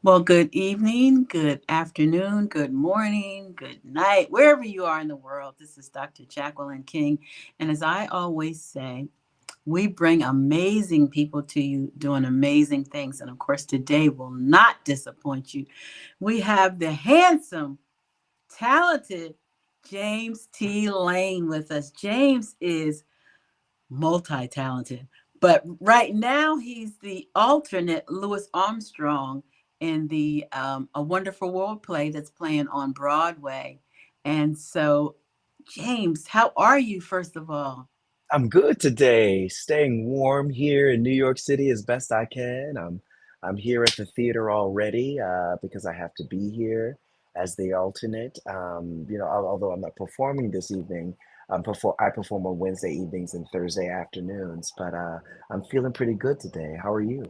Well, good evening, good afternoon, good morning, good night, wherever you are in the world. This is Dr. Jacqueline King. And as I always say, we bring amazing people to you doing amazing things. And of course, today will not disappoint you. We have the handsome, talented James T. Lane with us. James is multi-talented. But right now, he's the alternate Louis Armstrong in the A Wonderful World play that's playing on Broadway. And so, James, how are you, first of all? I'm good today, staying warm here in New York City as best I can. I'm here at the theater already because I have to be here as the alternate. Although I'm not performing this evening, I perform on Wednesday evenings and Thursday afternoons. But I'm feeling pretty good today. How are you?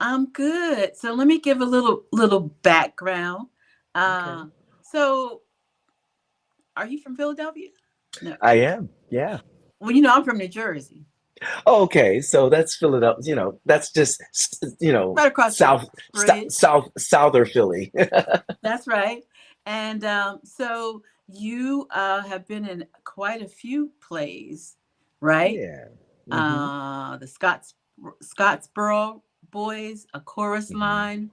I'm good. So let me give a little background. Okay. Uh, so, are you from Philadelphia? No. I am. Yeah. Well, you know, I'm from New Jersey, Okay, so that's Philadelphia. That's just right across the bridge. souther Philly. That's right. And so you have been in quite a few plays, right? Yeah. Hmm. The Scottsboro Boys, A Chorus Line,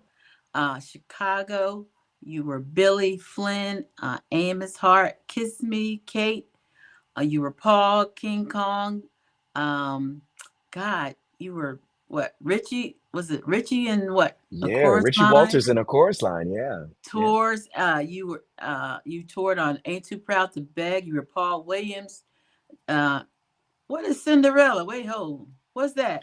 Chicago. You were Billy Flynn, Amos Hart, Kiss Me, Kate. You were Paul King Kong. Um, God, you were what? Richie? Was it Richie and what? A Yeah, Chorus Richie Line? Walters in a chorus line. Yeah, yeah. Tours. You toured on Ain't Too Proud to Beg. You were Paul Williams. Uh, what is Cinderella? Wait, hold. What's that?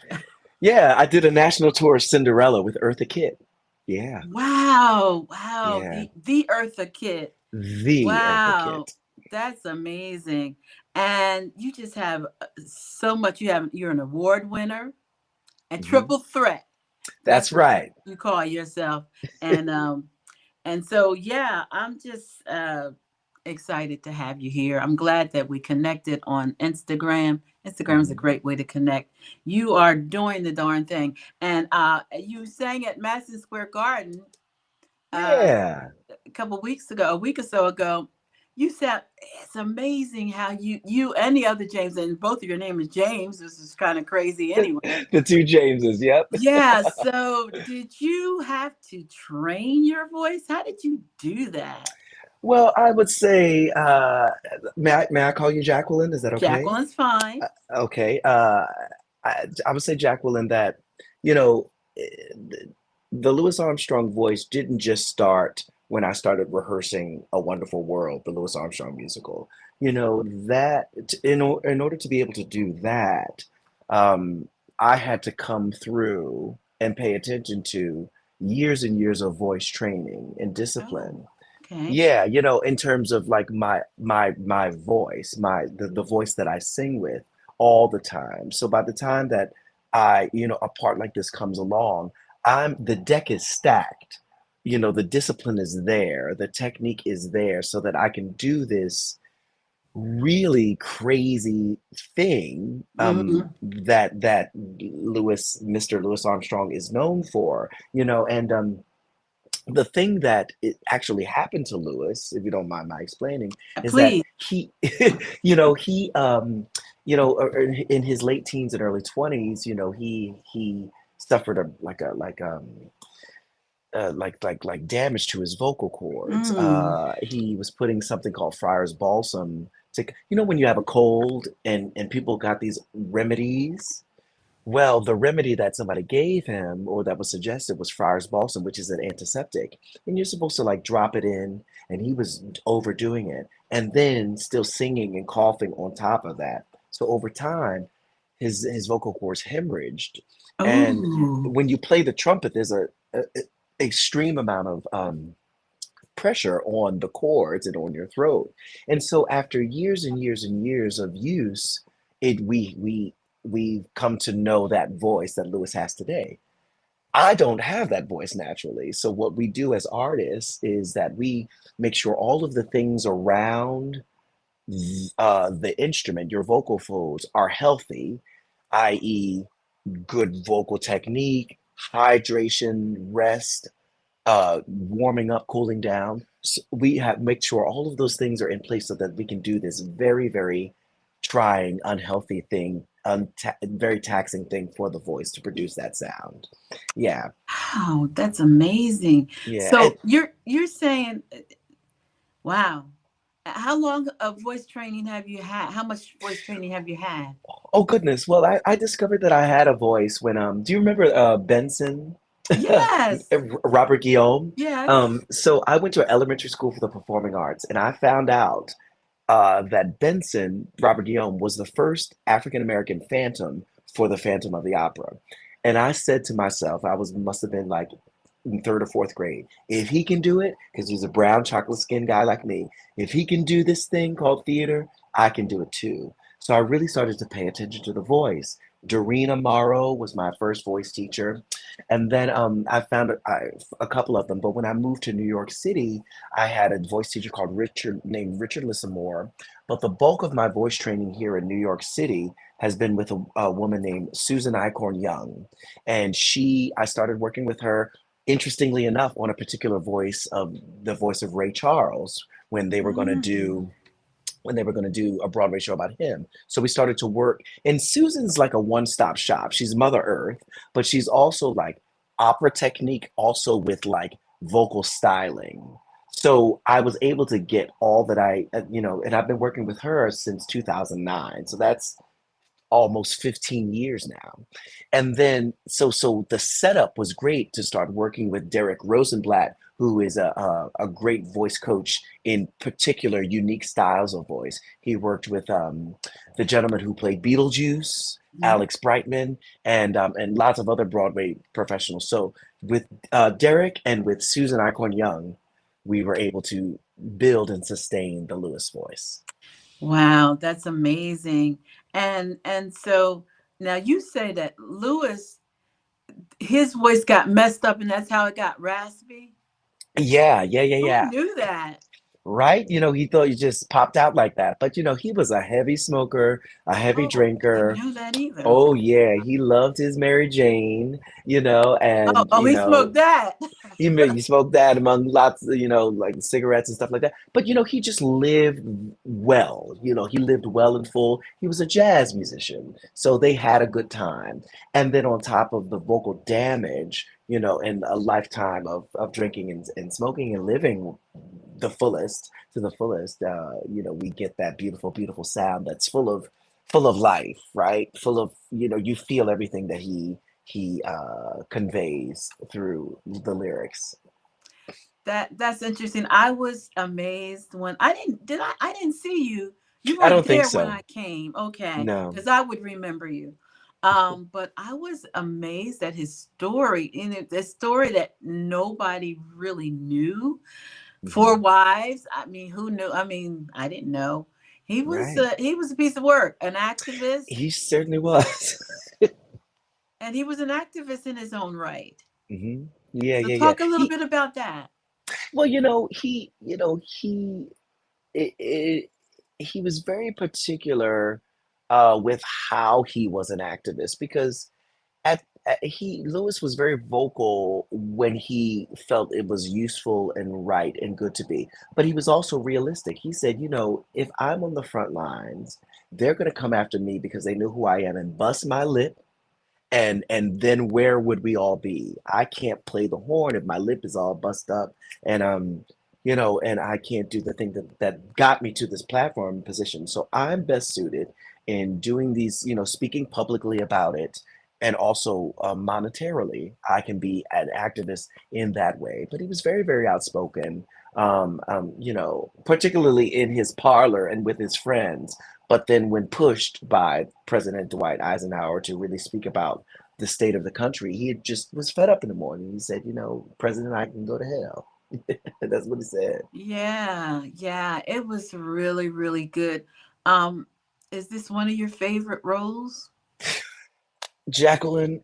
Yeah, I did a national tour of Cinderella with Eartha Kitt. Yeah, Wow, wow. yeah. The Eartha Kid. The Eartha Wow, Kitt. that's amazing. And you just have so much. You're an award winner and Hmm. triple threat. That's That's what right. you call yourself. And so yeah, I'm just excited to have you here. I'm glad that we connected on Instagram. Instagram is a Hmm. great way to connect. You are doing the darn thing. And you sang at Madison Square Garden uh, Yeah. a couple weeks ago, a week or so ago. You said it's amazing how you and the other James, and both of your name is James. This is kind of crazy anyway. The two Jameses. Yep. Yeah. So, did you have to train your voice? How did you do that? Well, I would say, may I call you Jacqueline? Is that okay? Jacqueline's fine. Okay. I would say Jacqueline that, you know, eh, the Louis Armstrong voice didn't just start when I started rehearsing A Wonderful World, the Louis Armstrong musical. In order to be able to do that, um, I had to come through and pay attention to years and years of voice training and Oh, discipline. okay. Yeah, in terms of like my voice, the voice that I sing with all the time. So by the time that a part like this comes along, the deck is stacked. The discipline is there, the technique is there so that I can do this really crazy thing Hmm. that Mr. Louis Armstrong is known for, and the thing that it actually happened to Lewis, if you don't mind my explaining, is that Please. he, he, in his late teens and early 20s, he suffered like damage to his vocal cords. Mm. He was putting something called Friar's Balsam to, when you have a cold and people got these remedies. Well, the remedy that somebody gave him or that was suggested was Friar's Balsam, which is an antiseptic. And you're supposed to like drop it in, and he was overdoing it and then still singing and coughing on top of that. So over time, his vocal cords hemorrhaged. And Oh. when you play the trumpet, there's a extreme amount of pressure on the cords and on your throat. And so after years and years and years of use, it we come to know that voice that Lewis has today. I don't have that voice naturally. So what we do as artists is that we make sure all of the things around the instrument, your vocal folds, are healthy, i.e., good vocal technique, hydration, rest, warming up, cooling down. So we have make sure all of those things are in place so that we can do this very, very trying, unhealthy thing, very taxing thing for the voice to produce that sound. Yeah, Wow, that's amazing. yeah. And So you're saying, wow. How long of voice training have you had? How much voice training have you had? oh goodness, well, I discovered that I had a voice when do you remember Benson? Yes. Robert Guillaume? Yes. So I went to an elementary school for the performing arts, and I found out that Benson, Robert Guillaume, was the first African American Phantom for the Phantom of the Opera. And I said to myself, I was must have been like in third or fourth grade, if he can do it, because he's a brown chocolate skinned guy like me, if he can do this thing called theater, I can do it too. So I really started to pay attention to the voice. Doreen Morrow was my first voice teacher. And then I found a couple of them. But when I moved to New York City, I had a voice teacher called named Richard Lissamore. But the bulk of my voice training here in New York City has been with a woman named Susan Icorn Young. And I started working with her, interestingly enough, on a particular voice of the voice of Ray Charles when they were going to Mm. do a Broadway show about him. So we started to work. And Susan's like a one-stop shop. She's Mother Earth, but she's also like opera technique, also with like vocal styling. So I was able to get all that and I've been working with her since 2009. So that's almost 15 years now. And then so the setup was great to start working with Derek Rosenblatt, who is a great voice coach in particular unique styles of voice. He worked with the gentleman who played Beetlejuice, Mhm. Alex Brightman, and lots of other Broadway professionals. So with Derek and with Susan Icorn Young, we were able to build and sustain the Lewis voice. Wow, that's amazing. And so now you say that Lewis, his voice got messed up and that's how it got raspy. Yeah, yeah, yeah, Who yeah. knew that? Right? He thought he just popped out like that. But he was a heavy smoker, a heavy Oh, didn't drinker. know that either. Oh yeah, he loved his Mary Jane, Oh, and oh, he smoked that. you smoke that among lots of, like cigarettes and stuff like that. But he just lived well. He lived well and full. He was a jazz musician, so they had a good time. And then on top of the vocal damage, and a lifetime of drinking and smoking and living the fullest to the fullest, we get that beautiful, beautiful sound that's full of life, right? Full of, you feel everything that he conveys through the lyrics. That's interesting. I was amazed when I didn't see you. You I weren't don't think there when so. I came. Okay, No. because I would remember you. But I was amazed at his story, and the story that nobody really knew. Four Hmm. wives. I mean, who knew? I mean, I didn't know. Right. He was a piece of work, an activist, He certainly was. and he was an activist in his own right. Hmm. Yeah, So yeah, yeah. talk a little bit about that. Well, he was very particular with how he was an activist because Lewis was very vocal when he felt it was useful and right and good to be, but he was also realistic. He said, if I'm on the front lines, they're going to come after me because they know who I am and bust my lip, and then where would we all be? I can't play the horn if my lip is all bust up, and I can't do the thing that got me to this platform position. So I'm best suited in doing these, speaking publicly about it, and also monetarily, I can be an activist in that way. But he was very, very outspoken, particularly in his parlor and with his friends. But then, when pushed by President Dwight Eisenhower to really speak about the state of the country, he just was fed up in the morning. He said, President, I can go to hell. That's what he said. Yeah, yeah, it was really, really good. Um, is this one of your favorite roles? Jacqueline,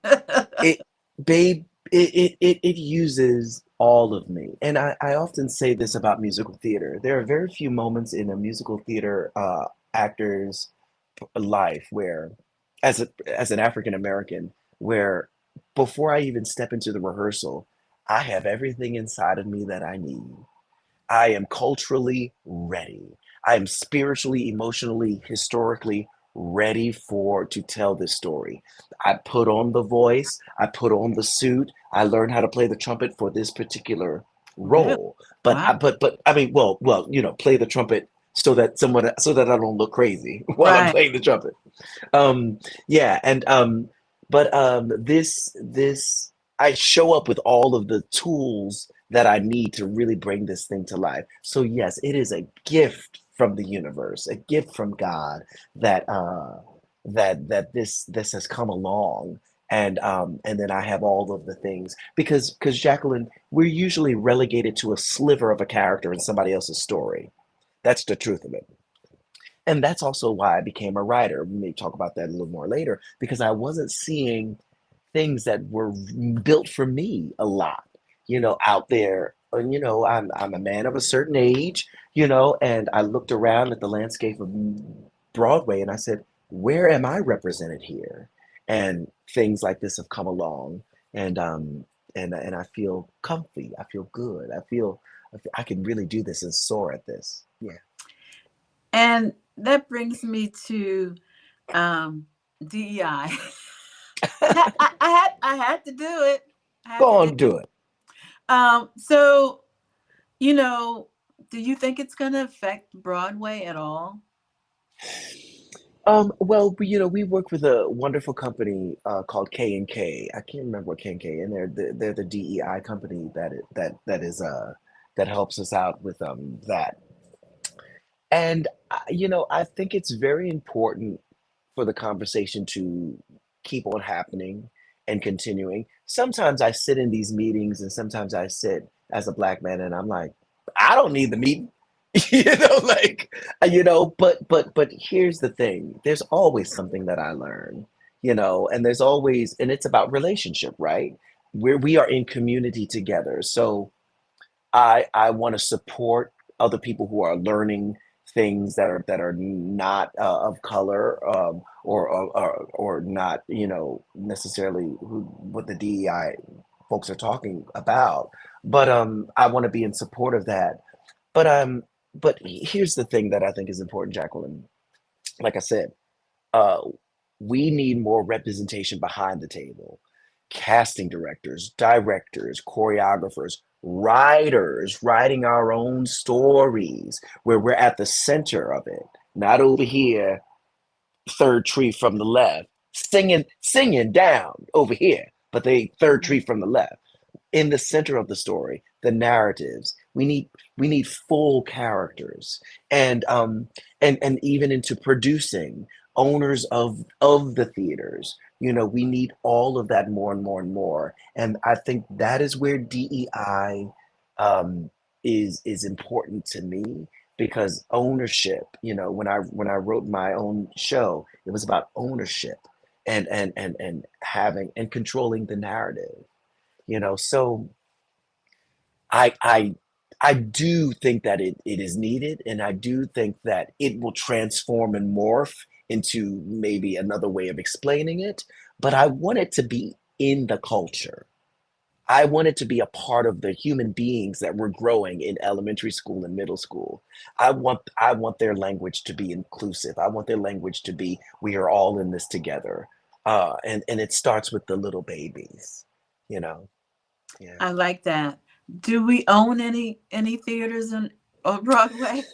it, babe, it uses all of me. And I often say this about musical theater. There are very few moments in a musical theater actor's life where, as an African American, where before I even step into the rehearsal, I have everything inside of me that I need. I am culturally ready. I am spiritually, emotionally, historically ready for to tell this story. I put on the voice, I put on the suit, I learned how to play the trumpet for this particular Really? role. Wow. But I mean, play the trumpet so that I don't look crazy while I'm Right. playing the trumpet. Um, yeah, and but this I show up with all of the tools that I need to really bring this thing to life. So yes, it is a gift from the universe, a gift from God that this has come along. And then I have all of the things because Jacqueline, we're usually relegated to a sliver of a character in somebody else's story. That's the truth of it. And that's also why I became a writer. We may talk about that a little more later because I wasn't seeing things that were built for me a lot, out there. And, I'm a man of a certain age, and I looked around at the landscape of Broadway and I said, where am I represented here? And things like this have come along, and and I feel comfy. I feel good. I can really do this and soar at this. Yeah. And that brings me to DEI. I had to do it. I had Go to do. on, do it. So you know, do you think it's going to affect Broadway at all? Well, we work with a wonderful company called K&K. I can't remember what K&K, and they're the DEI company that helps us out with that. And I think it's very important for the conversation to keep on happening and continuing. Sometimes I sit in these meetings, and sometimes I sit as a black man, and I'm like, I don't need the meeting, like, but here's the thing: there's always something that I learn, and and it's about relationship, right? Where we are in community together, so I want to support other people who are learning things that are not of color, or not necessarily what the DEI folks are talking about. But I want to be in support of that. But here's the thing that I think is important, Jacqueline. Like I said, uh, we need more representation behind the table. Casting directors, choreographers, writers, writing our own stories where we're at the center of it, not over here, third tree from the left, singing down over here, but the third Mhm. tree from the left in the center of the story, the narratives. We need full characters, and and even into producing, owners of the theaters. We need all of that more and more and more. And I think that is where DEI um, is important to me because ownership. When I wrote my own show, it was about ownership and having and controlling the narrative. So I I do think that it is needed, and I do think that it will transform and morph into maybe another way of explaining it, but I want it to be in the culture. I want it to be a part of the human beings that we're growing in elementary school and middle school. I want their language to be inclusive. I want their language to be we are all in this together. And it starts with the little babies, you know. Yeah. I like that. Do we own any theaters in on Broadway?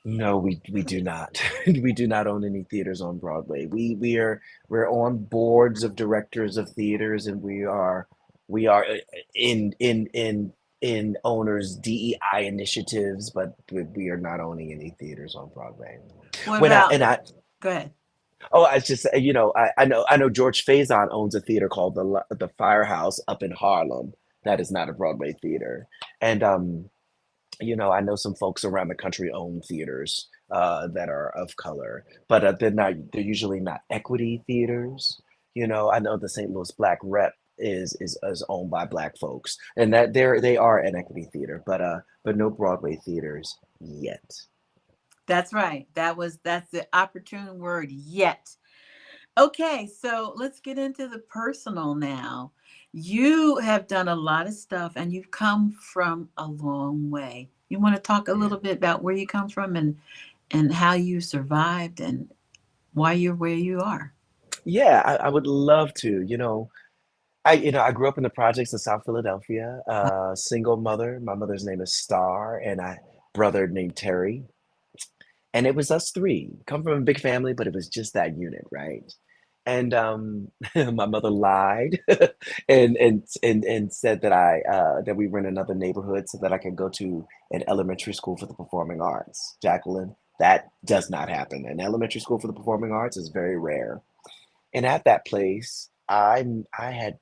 No, we do not. We do not own any theaters on Broadway. We're on boards of directors of theaters, and we are in owners DEI initiatives, but we are not owning any theaters on Broadway. What When I about? and I Go ahead. Oh, I was just I know George Faison owns a theater called the Firehouse up in Harlem. That is not a Broadway theater, and I know some folks around the country own theaters that are of color, but they're usually not equity theaters. I know the St. Louis Black Rep is owned by Black folks, and that they are an equity theater, but no Broadway theaters yet. That's right. That's the opportune word yet. Okay, so let's get into the personal now. You have done a lot of stuff and you've come from a long way. You want to talk a Yeah. little bit about where you come from and how you survived and why you're where you are? Yeah, I would love to. I grew up in the projects in South Philadelphia, single mother. My mother's name is Star, and I brother named Terry. And it was us three. Come from a big family, but it was just that unit, right? And my mother lied and said that I that we were in another neighborhood so that I could go to an elementary school for the performing arts. Jacqueline, that does not happen. An elementary school for the performing arts is very rare. And at that place, I had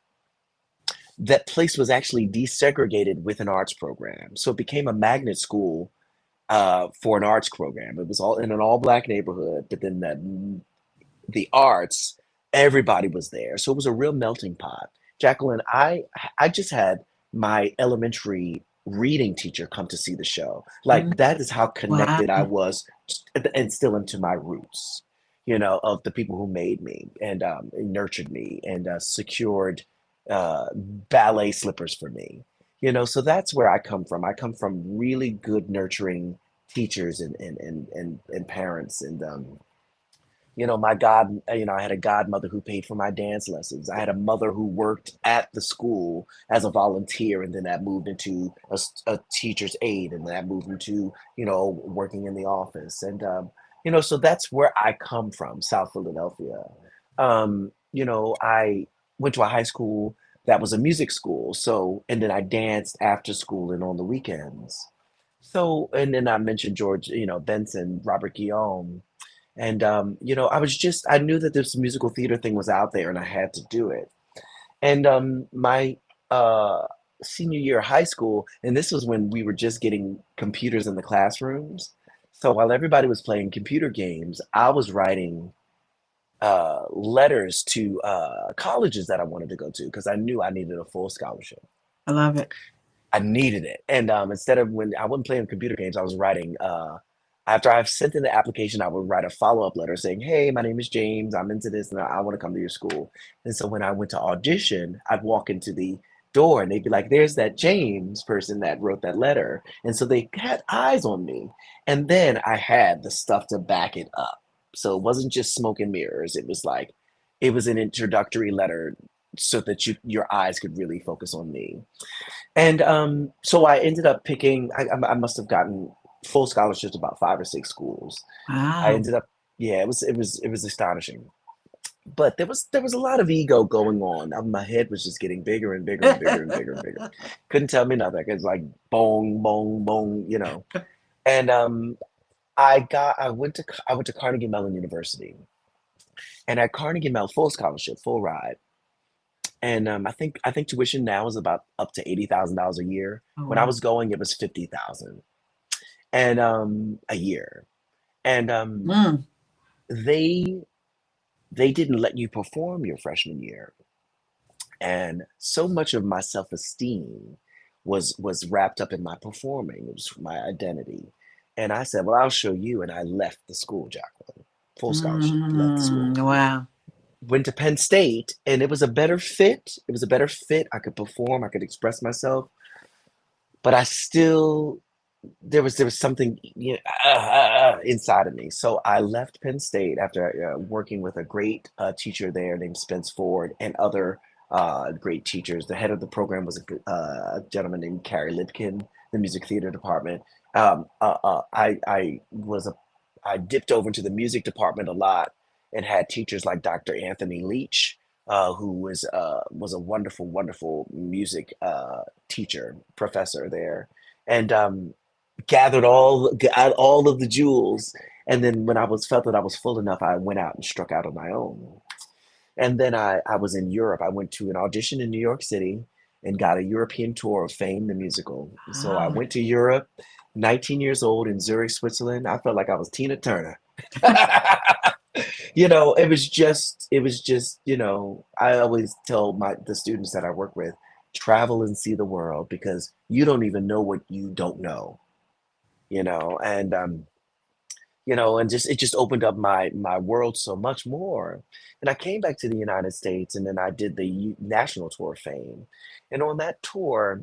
that place was actually desegregated with an arts program. So it became a magnet school for an arts program. It was all in an all black neighborhood, but then the arts, everybody was there. So it was a real melting pot. Jacqueline, I just had my elementary reading teacher come to see the show. Mm, Like that is how wow. connected I was and still into my roots, of the people who made me and nurtured me and secured ballet slippers for me. So that's where I come from. I come from really good nurturing teachers and parents my I had a godmother who paid for my dance lessons. I had a mother who worked at the school as a volunteer, and then that moved into a teacher's aide, and that moved into, working in the office. So that's where I come from, South Philadelphia. I went to a high school that was a music school. So, and then I danced after school and on the weekends. So, and then I mentioned George, Benson, Robert Guillaume. And I knew that this musical theater thing was out there and I had to do it. And my uh senior year of high school, and this was when we were just getting computers in the classrooms. So while everybody was playing computer games, I was writing letters to colleges that I wanted to go to because I knew I needed a full scholarship. I love it. I needed it. And instead of when I wasn't playing computer games, I was writing, after I've sent in the application, I would write a follow-up letter saying, hey, my name is James. I'm into this and I want to come to your school. And so when I went to audition, I'd walk into the door and they'd be like, there's that James person that wrote that letter. And so they had eyes on me. And then I had the stuff to back it up. So it wasn't just smoke and mirrors. It was an introductory letter so that your eyes could really focus on me. And so I ended up picking, I must have gotten full scholarships about five or six schools. I Wow. ended up, yeah, it was astonishing. But there was a lot of ego going on. My head was just getting bigger and bigger and bigger and bigger and bigger. Couldn't tell me nothing. It's like bong, bong, bong. And I went to Carnegie Mellon University, and at Carnegie Mellon, full scholarship, full ride. And I think tuition now is about up to $80,000 a year. Oh, When I wow. was going, it was 50,000 and a year. And Mm, they they didn't let you perform your freshman year. And so much of my self-esteem was wrapped up in my performing. It was my identity. And I said, "Well, I'll show you." And I left the school, Jacqueline. Full scholarship, left the school. wow. Went to Penn State, and it was a better fit. It was a better fit. I could perform, I could express myself, but I still there was something inside of me. So I left Penn State after working with a great teacher there named Spence Ford and other great teachers. The head of the program was a gentleman named Carrie Lipkin, the music theater department. I dipped over into the music department a lot and had teachers like Dr. Anthony Leach, who was a wonderful, wonderful music teacher, professor there, and gathered all of the jewels. And then when I was felt that I was full enough, I went out and struck out on my own. And then I was in Europe. I went to an audition in New York City and got a European tour of Fame the musical. So I Wow. went to Europe, 19 years old in Zurich, Switzerland. I felt like I was Tina Turner. It was just, I always tell the students that I work with, travel and see the world because you don't even know what you don't know. And and just it just opened up my world so much more. And I came back to the United States, and then I did the national tour of fame. And on that tour,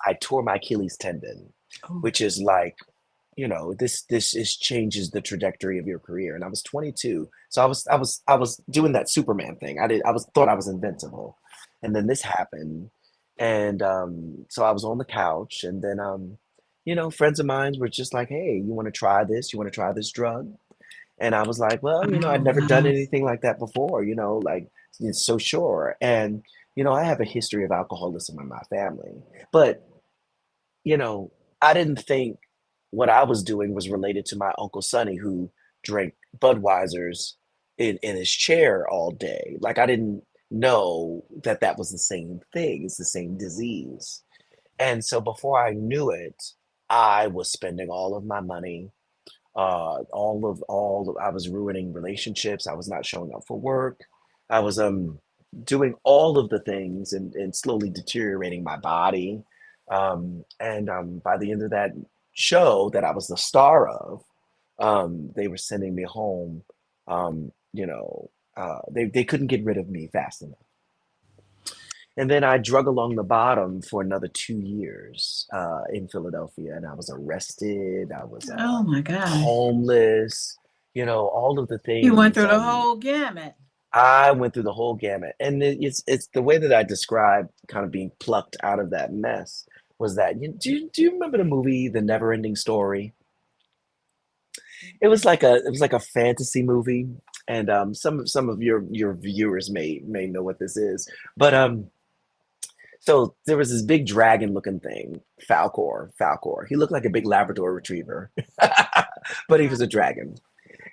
I tore my Achilles tendon, Oh, which is like, this is changes the trajectory of your career. And I was 22, so I was doing that Superman thing. I thought I was invincible, and then this happened, and so I was on the couch, and then friends of mine were just like, "Hey, you want to try this? You want to try this drug?" And I was like, "Well, I'd oh, never done wow. anything like that before, like it's so sure." And I have a history of alcoholism in my family, but you know, I didn't think what I was doing was related to my Uncle Sonny who drank Budweisers in his chair all day. Like I didn't know that that was the same thing. It's the same disease. And so before I knew it, I was spending all of my money, I was ruining relationships. I was not showing up for work. I was doing all of the things and slowly deteriorating my body. And by the end of that show that I was the star of, they were sending me home. They couldn't get rid of me fast enough. And then I drug along the bottom for another 2 years in Philadelphia, and I was arrested. I was Oh my gosh. homeless, all of the You went things. through the whole gamut. I went through the whole gamut, and it's the way that I describe kind of being plucked out of that mess was that do you remember the movie The Never Ending Story? It was like a fantasy movie, and some of your viewers may know what this is, but so there was this big dragon looking thing, Falcor. Falcor. He looked like a big Labrador retriever, but he was a dragon.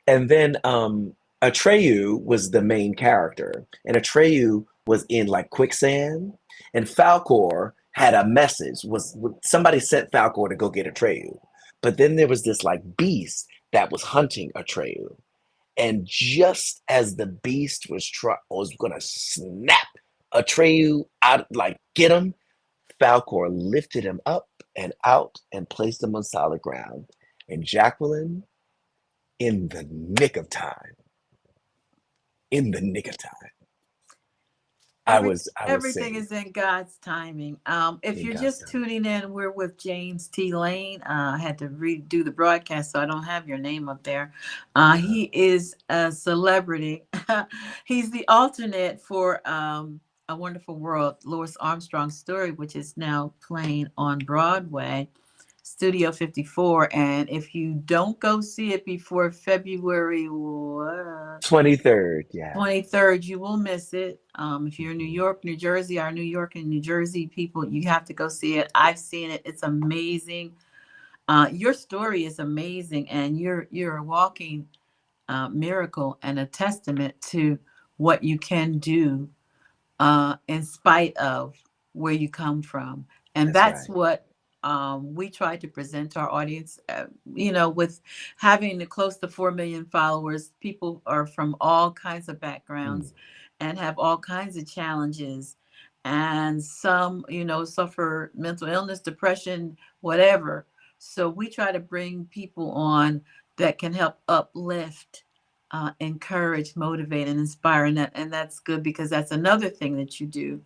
And then Atreyu was the main character, and Atreyu was in like quicksand, and Falcor had a message. Was somebody sent Falcor to go get Atreyu, but then there was this like beast that was hunting Atreyu, and just as the beast was gonna snap Atreyu out, like get him, Falcor lifted him up and out and placed him on solid ground. And Jacqueline, in the nick of time, in the nick of time, I Every was I was everything saved is in God's timing. If in you're God's just time. tuning in, we're with James T. Lane. I had to redo the broadcast, so I don't have your name up there. Uh-huh. He is a celebrity. He's the alternate for A Wonderful World, Louis Armstrong's story, which is now playing on Broadway, Studio 54. And if you don't go see it before February what, 23rd, yeah. 23rd, you will miss it. If you're in New Mhm. York, New Jersey, our New York and New Jersey people, you have to go see it. I've seen it. It's amazing. Your story is amazing, and you're a walking miracle and a testament to what you can do in spite of where you come from. And That's that's right. what we try to present to our audience. With having close to 4 million followers, people are from all kinds of Mm, backgrounds and have all kinds of challenges. And some, suffer mental illness, depression, whatever. So we try to bring people on that can help uplift, encourage, motivate, and inspire. And that's good because that's another thing that you do.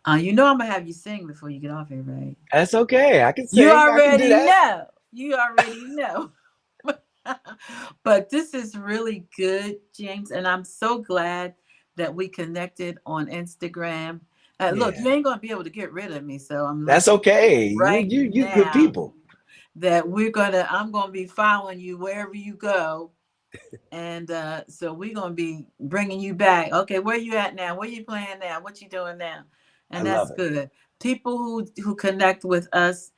I'm gonna have you sing before you get off here, right? that's okay. I can You sing. I can do already that. know. You already know. But this is really good, James, and I'm so glad that we connected on Instagram. Look, you Yeah. ain't gonna be able to get rid of me, so I'm That's letting okay. you You right you you good now people. that I'm gonna be following you wherever you go. And so we're gonna be bringing you back. Okay, where you at now? What you playing now? What you doing now? I And that's love it. good. People who connect with us,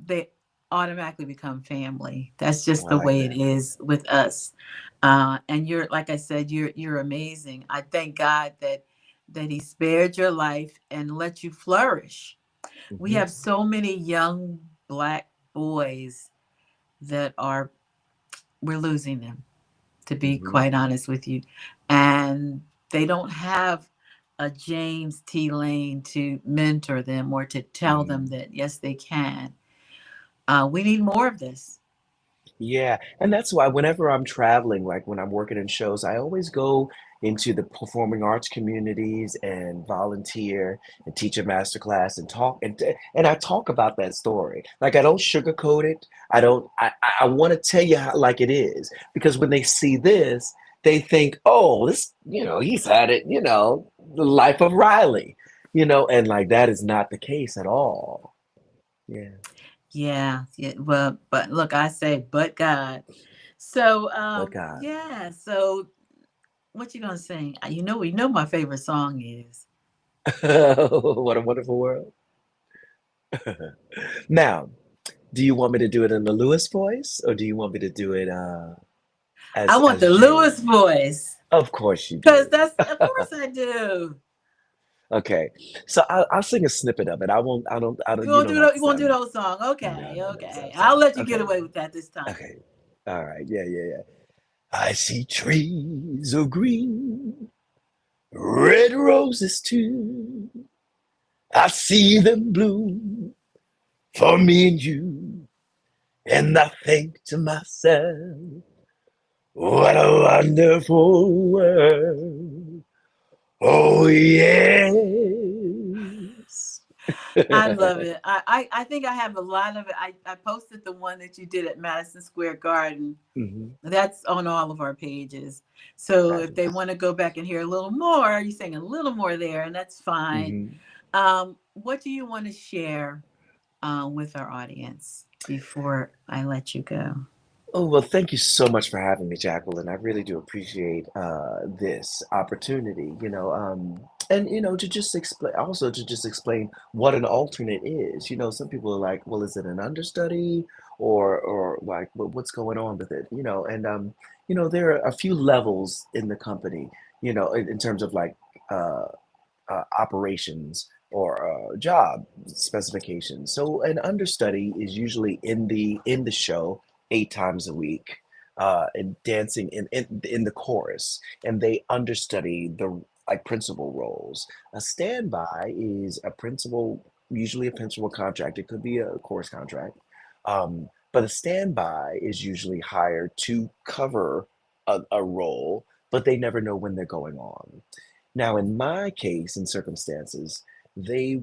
they automatically become family. That's just I the like way it that. is with us. And you're, like I said, you're amazing. I thank God that He spared your life and let you flourish. We Hmm. have so many young Black boys that are we're losing them, to be Hmm. quite honest with you. And they don't have a James T. Lane to mentor them or to tell them Hmm. that, yes, they can. We need more of this. Yeah, and that's why whenever I'm traveling, like when I'm working in shows, I always go into the performing arts communities and volunteer and teach a master class and talk and I talk about that story. Like I don't sugarcoat it. I don't. I want to tell you how, like it is because when they see this, they think, oh, this, he's had it, the life of Riley, and like that is not the case at all. Yeah, Yeah, yeah. Well, but look, I say, but God. So, but God, yeah. So, what you gonna sing? You know, my favorite song is. what a wonderful world. Now, do you want me to do it in the Lewis voice, or do you want me to do it I want as the Lewis James? voice, Of course you cause do. that's of course I do. Okay, so I'll sing a snippet of it. I won't. I don't. You don't have to You won't do the sound. whole song? No, Okay, no, no. okay. I'll So let you get okay, away with that this time. okay. All right. Yeah, yeah, yeah. I see trees of green, red roses too. I see them bloom for me and you, and I think to myself. What a wonderful world. Oh, yes. I love it. I think I have a lot of it. I posted the one that you did at Madison Square Garden. Hmm. That's on all of our pages. So if they Fabulous. want to go back and hear a little more, you sing a little more there, and that's fine. Hmm. What do you want to share with our audience before I let you go? Oh, well, thank you so much for having me, Jacqueline. I really do appreciate this opportunity, and to just explain, also to just explain what an alternate is. Some people are like, well, is it an understudy or like what's going on with it? And there are a few levels in the company, in terms of like uh, operations or job specifications. So an understudy is usually in the show 8 times a week, and dancing in the chorus, and they understudy the like principal roles. A standby is a principal, usually a principal contract. It could be a chorus contract, but a standby is usually hired to cover a role, but they never know when they're going on. Now, in my case and circumstances, they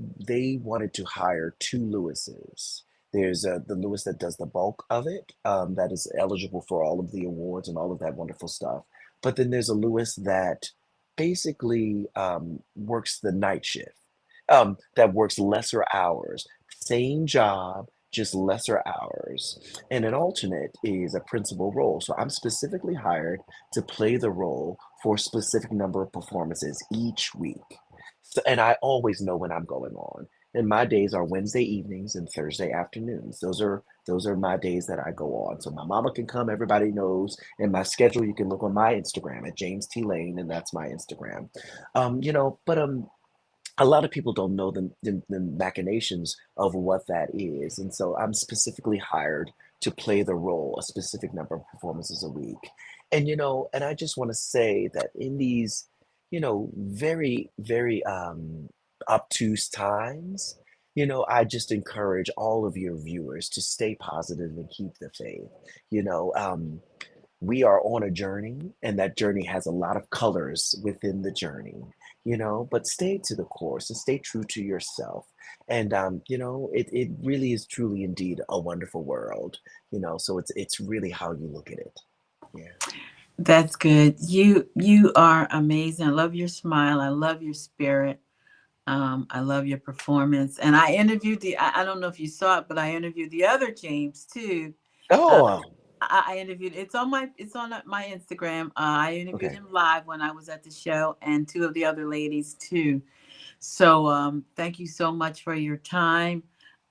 wanted to hire two Lewises. There's the Lewis that does the bulk of it, that is eligible for all of the awards and all of that wonderful stuff. But then there's a Lewis that basically works the night shift, that works lesser hours, same job, just lesser hours. And an alternate is a principal role. So I'm specifically hired to play the role for a specific number of performances each week. So, and I always know when I'm going on. And my days are Wednesday evenings and Thursday afternoons. Those are my days that I go on. So my mama can come, everybody knows. And my schedule, you can look on my Instagram at James T. Lane, and that's my Instagram. But a lot of people don't know the machinations of what that is. And so I'm specifically hired to play the role a specific number of performances a week. And I just want to say that in these, very, very obtuse times, I just encourage all of your viewers to stay positive and keep the faith. You know, um, we are on a journey, and that journey has a lot of colors within the journey, but stay to the course and stay true to yourself. And it really is truly indeed a wonderful world, so it's really how you look at it. Yeah. That's good. You are amazing. I love your smile. I love your spirit. I love your performance. And I interviewed I don't know if you saw it, but I interviewed the other James too. Uh, Oh, I interviewed. It's on my Instagram. I interviewed okay. him live when I was at the show, and two of the other ladies too. So thank you so much for your time.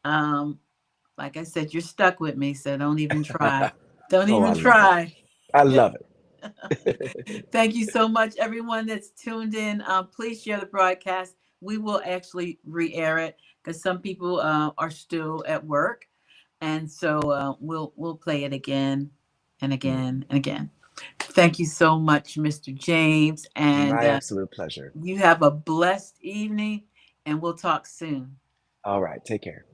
Um, like I said, you're stuck with me, so don't even try. Don't Oh, even I love it. try. I love it. Thank you so much, everyone that's tuned in. Please share the broadcast. We will actually re-air it because some people are still at work, and so we'll play it again and Mm, again and again. Thank you so much, Mr. James, and my absolute pleasure. you have a blessed evening, and we'll talk soon. All right, take care.